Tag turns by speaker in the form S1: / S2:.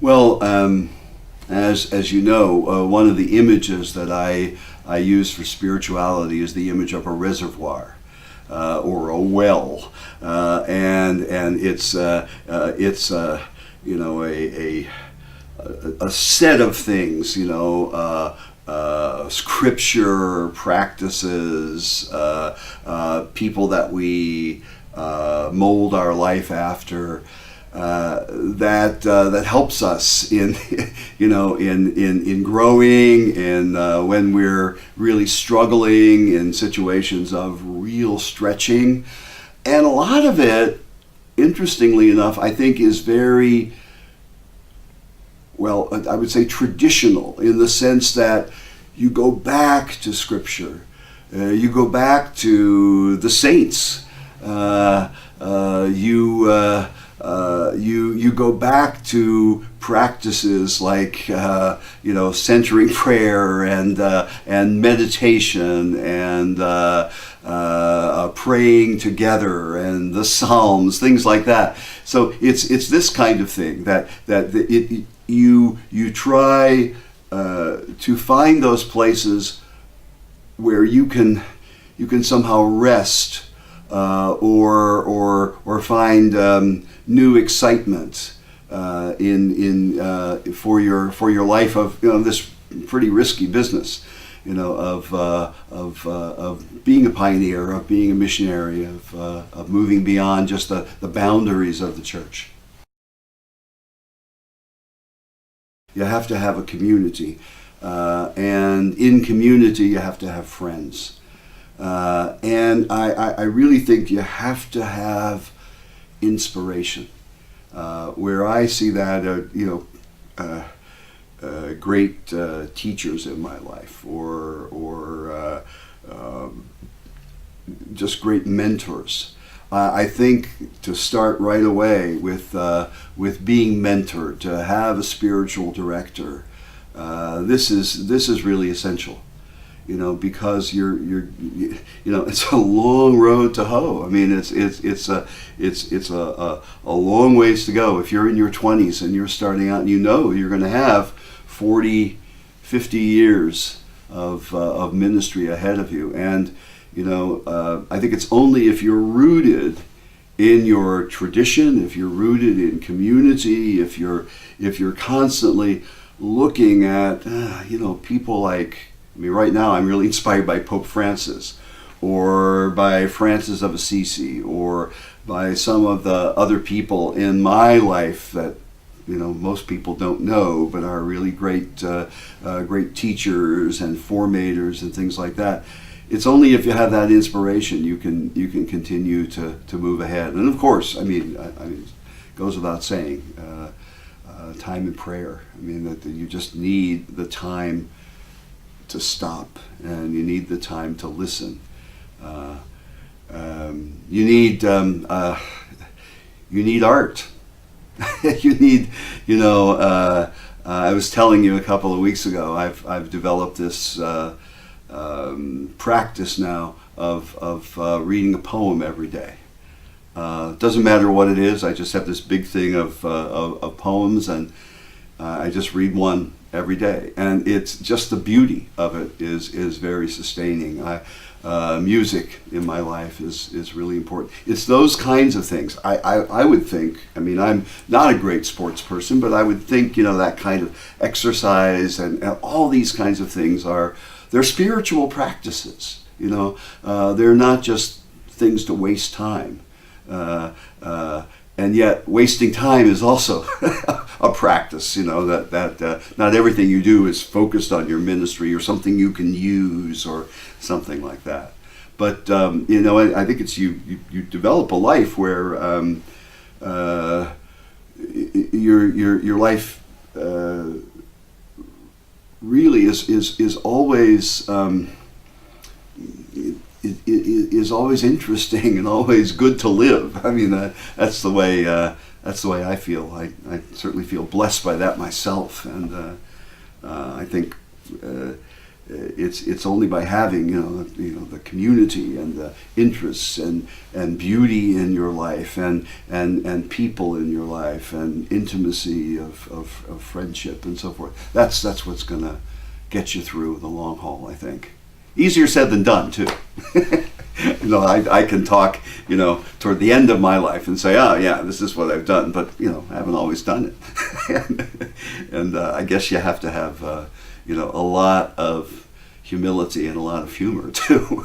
S1: Well, as you know, one of the images that I use for spirituality is the image of a reservoir or a well, and it's you know a set of things, scripture, practices, people that we mold our life after. That helps us in in growing, and when we're really struggling in situations of real stretching. And a lot of it, interestingly enough, I think is very, well, I would say traditional, in the sense that you go back to scripture, you go back to the saints, you go back to practices like centering prayer and meditation and praying together and the Psalms, things like that. So it's this kind of thing that you try to find those places where you can somehow rest or find new excitement for your life of this pretty risky business, of being a pioneer, of being a missionary, of moving beyond just the boundaries of the church. You have to have a community, and in community you have to have friends, and I really think you have to have inspiration. Where I see that, great teachers in my life, or just great mentors. I think to start right away with being mentored, to have a spiritual director, this is really essential. Because it's a long road to hoe. I mean, it's a long ways to go. If you're in your 20s and you're starting out, and you're going to have 40, 50 years of ministry ahead of you, and I think it's only if you're rooted in your tradition, if you're rooted in community, if you're constantly looking at people like. I mean, right now I'm really inspired by Pope Francis, or by Francis of Assisi, or by some of the other people in my life that most people don't know, but are really great teachers and formators and things like that. It's only if you have that inspiration you can continue to move ahead. And of course, I mean, it goes without saying, time in prayer. I mean, that you just need the time to stop, and you need the time to listen. You need art. You need, I was telling you a couple of weeks ago, I've developed this practice now of reading a poem every day. Doesn't matter what it is. I just have this big thing of poems, and I just read one every day, and it's just the beauty of it is very sustaining. Music in my life is really important. It's those kinds of things. I would think, I mean, I'm not a great sports person, but I would think, that kind of exercise and all these kinds of things they're spiritual practices. They're not just things to waste time. And yet, wasting time is also a practice. That not everything you do is focused on your ministry or something you can use or something like that. But I think it's you develop a life where your life really is always. Is always interesting and always good to live. I mean, that's the way I feel. I certainly feel blessed by that myself, and I think it's only by having the community and the interests and beauty in your life and people in your life and intimacy of friendship and so forth. That's what's going to get you through the long haul, I think. Easier said than done, too. I can talk, toward the end of my life and say, oh yeah, this is what I've done, but I haven't always done it. and I guess you have to have a lot of humility and a lot of humor too.